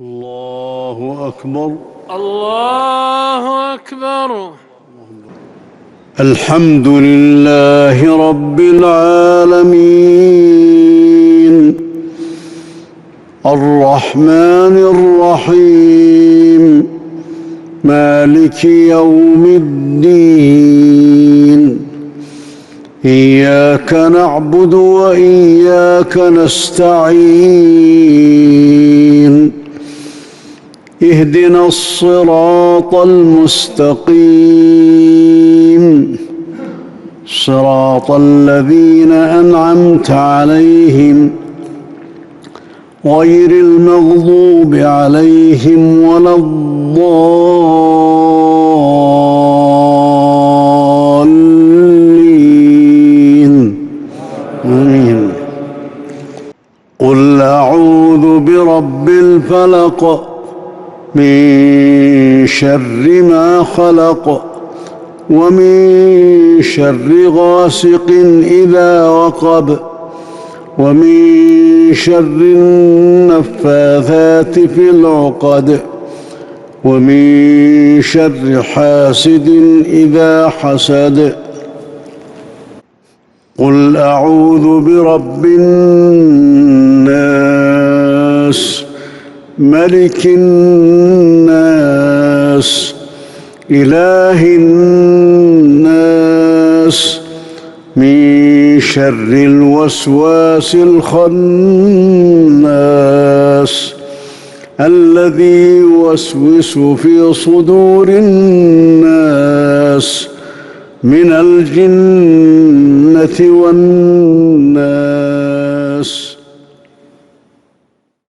الله أكبر. الله أكبر. الحمد لله رب العالمين الرحمن الرحيم مالك يوم الدين إياك نعبد وإياك نستعين اهدنا الصراط المستقيم صراط الذين أنعمت عليهم غير المغضوب عليهم ولا الضالين آمين. قل أعوذ برب الفلق من شر ما خلق ومن شر غاسق إذا وقب ومن شر النفاثات في العقد ومن شر حاسد إذا حسد. قل أعوذ برب الناس ملك الناس إله الناس من شر الوسواس الخناس الذي يوسوس في صدور الناس من الجنة والناس.